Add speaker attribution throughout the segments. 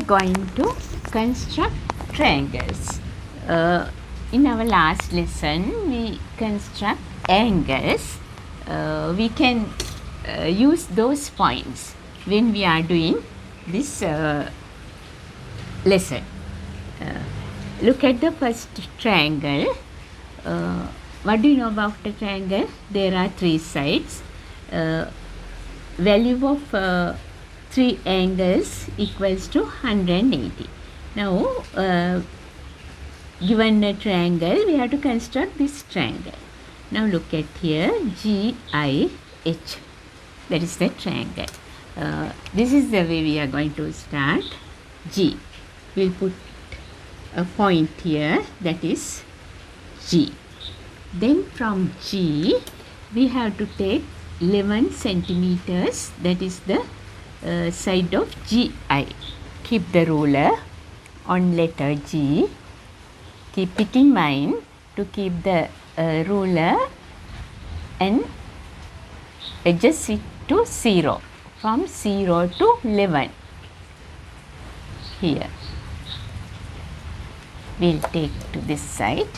Speaker 1: going to construct triangles. In our last lesson, we construct angles. We can use those points when we are doing this lesson. Look at the first triangle. What do you know about the triangle? There are three sides. Value of three angles equals to 180. Now, given a triangle, we have to construct this triangle. Now look at here, GIH. That is the triangle. This is the way we are going to start. G. We'll put a point here, that is G. Then from G, we have to take 11 centimeters, that is the side of GI. Keep the ruler on letter G. Keep it in mind to keep the ruler and adjust it to 0. From 0 to 11. Here. We'll take to this side.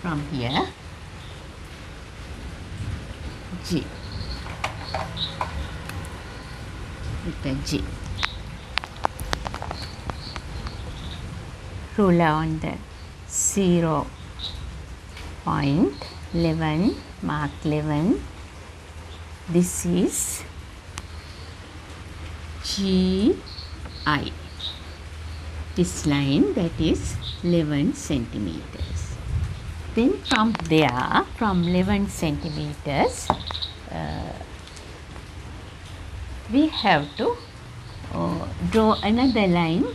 Speaker 1: From here. G. Letter G. Ruler on the 0 point, 11, mark 11. This is GI. This line, that is 11 centimeters. Then from there, from 11 centimeters, we have to draw another line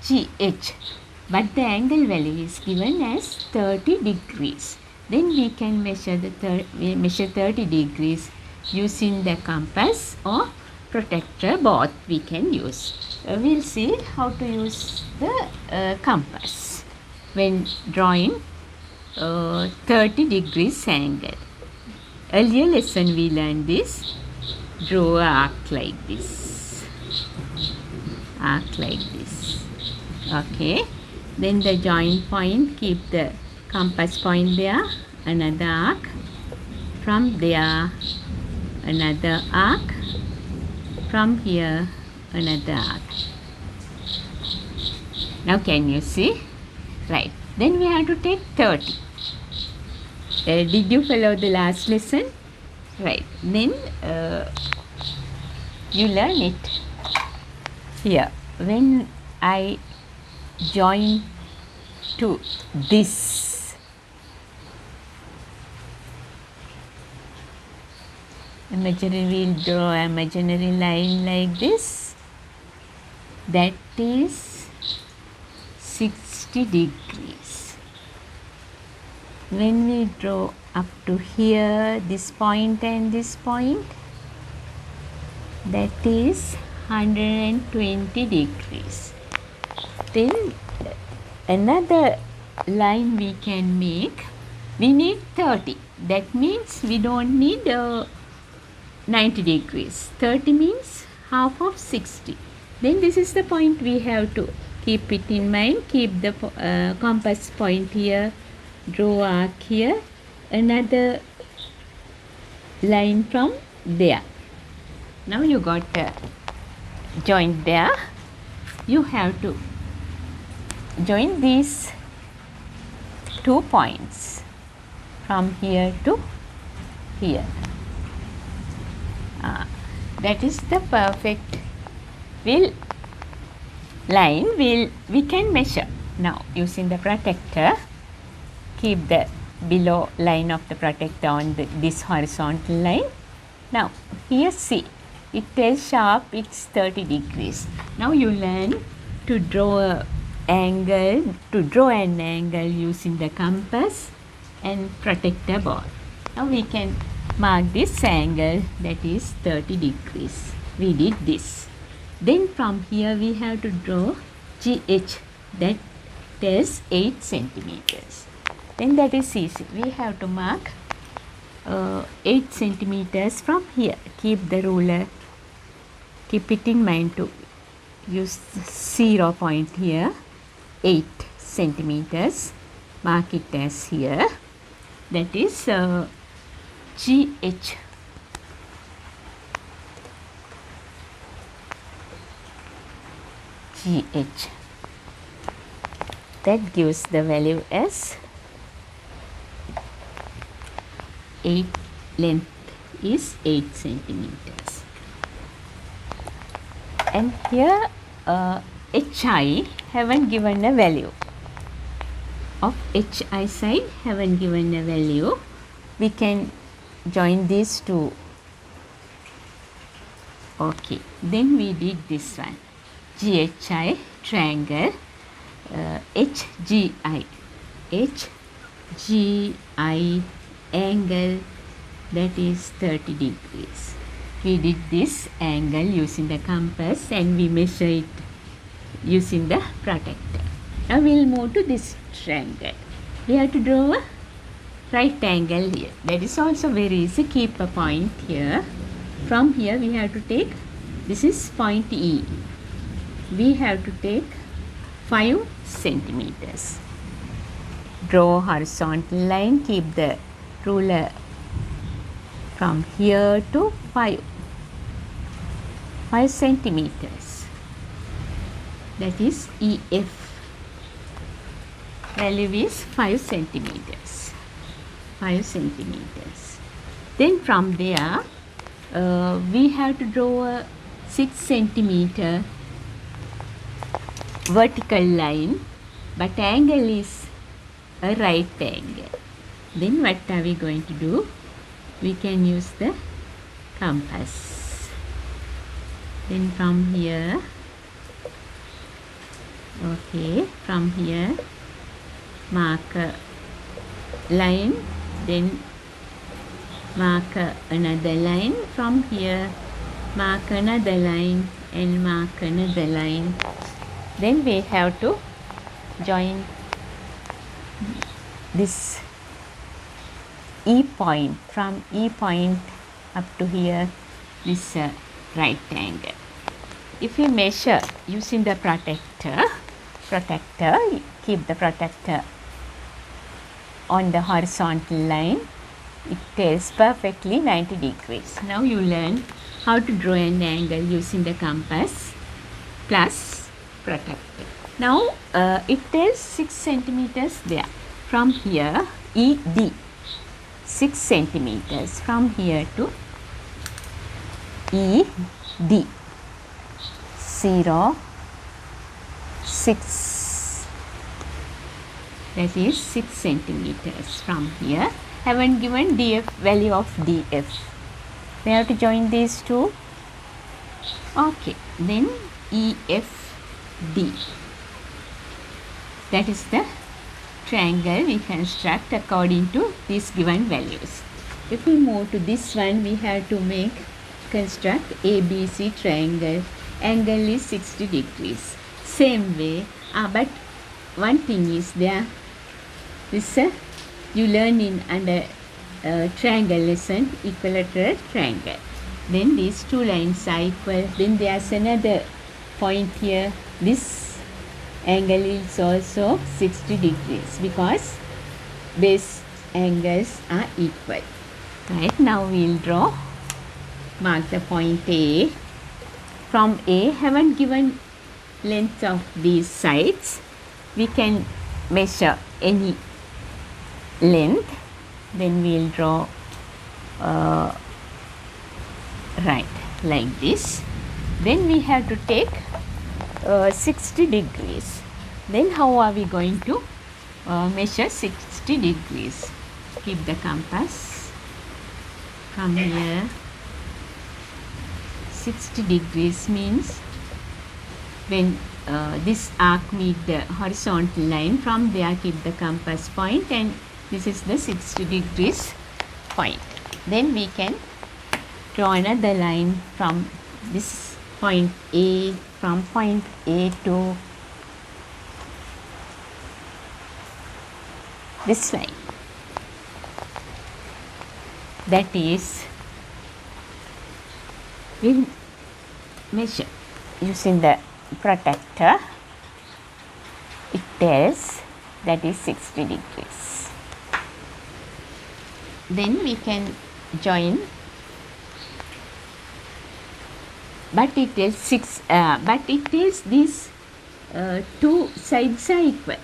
Speaker 1: GH, but the angle value is given as 30 degrees. Then we can measure measure 30 degrees using the compass or protractor. Both we can use. We'll see how to use the compass when drawing 30 degrees angle. Earlier lesson we learned this. Draw an arc like this. Arc like this. Okay. Then the join point, keep the compass point there. Another arc. From there, another arc. From here, another arc. Now can you see? Right. Then we have to take 30. Did you follow the last lesson? Right. Then you learn it here. When I join to this, we'll draw an imaginary line like this. That is 60 degrees. When we draw up to here, this point and this point, that is 120 degrees. Then another line we can make, we need 30. That means we don't need 90 degrees. 30 means half of 60. Then this is the point we have to keep it in mind. Keep the compass point here. Draw arc here. Another line from there. Now you got a joint there. You have to join these 2 points from here to here. That is the perfect line we can measure. Now using the protractor, keep the below line of the protractor on this horizontal line. Now here see, it tells sharp it's 30 degrees. Now you learn to draw an angle using the compass and protractor board. Now we can mark this angle, that is 30 degrees. We did this. Then from here we have to draw GH, that tells 8 centimeters. Then that is easy. We have to mark 8 centimeters from here. Keep the ruler keep it in mind to use 0 point here, 8 centimeters, mark it as here, that is GH. GH. That gives the value as 8, length is 8 centimeters. And here HI haven't given a value. Of HI side haven't given a value. We can join these two. Okay, then we did this one. GHI triangle, HGI. HGI angle, that is 30 degrees. We did this angle using the compass and we measure it using the protractor. Now we will move to this triangle. We have to draw a right angle here. That is also very easy. Keep a point here. From here we have to take, this is point E. We have to take 5 centimeters. Draw horizontal line. Keep the ruler from here to 5 centimeters. That is EF. Value is 5 centimeters. 5 centimeters. Then from there, we have to draw a 6 centimeter vertical line, but angle is a right angle. Then what are we going to do? We can use the compass. Then from here, okay, from here mark a line, then mark another line. From here mark another line and mark another line. Then we have to join this E point. From E point up to here, this right angle. If you measure using the protractor, keep the protractor on the horizontal line, it tells perfectly 90 degrees. Now you learn how to draw an angle using the compass plus protractor. Now it tells 6 centimeters there. From here, ED, 6 centimeters. From here to ED, 0, 6. That is 6 centimeters. From here, haven't given DF, value of DF. We have to join these two. Okay, then EFD. That is the triangle we construct according to these given values. If we move to this one, we have to construct ABC triangle. Angle is 60 degrees. Same way, but one thing is there. This you learn in under triangle lesson, equilateral triangle. Then these two lines are equal. Then there's another point here. This angle is also 60 degrees because base angles are equal. Right, now we'll draw, mark the point A. From A, haven't given length of these sides. We can measure any length. Then we'll draw right like this. Then we have to take 60 degrees. Then how are we going to measure 60 degrees? Keep the compass from here. 60 degrees means when this arc meet the horizontal line, from there keep the compass point, and this is the 60 degrees point. Then we can draw another line from this point A, from point A to this line. That is, measure using the protractor. It tells that is 60 degrees. Then we can join, but it tells these two sides are equal.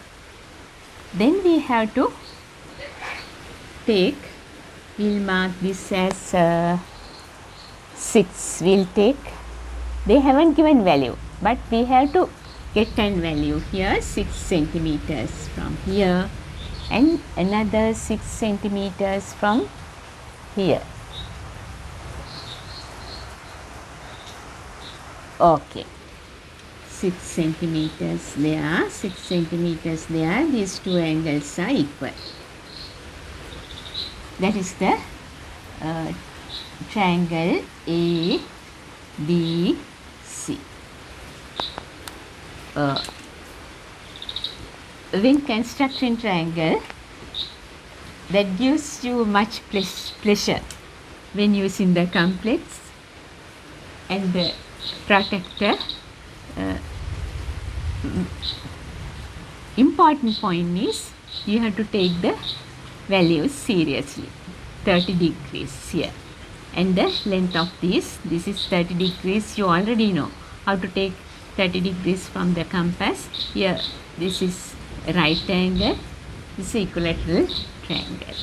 Speaker 1: Then we have to take, we'll mark this as 6. We'll take, they haven't given value, but we have to get an value here, 6 centimeters from here and another 6 centimeters from here. Okay, 6 centimeters there, 6 centimeters there, these two angles are equal. That is the triangle ABC. When constructing triangle, that gives you much pleasure when using the complex and the protractor. Important point is you have to take the values seriously. 30 degrees here, and the length of this is 30 degrees. You already know how to take 30 degrees from the compass. Here this is right angle, this is equilateral triangle.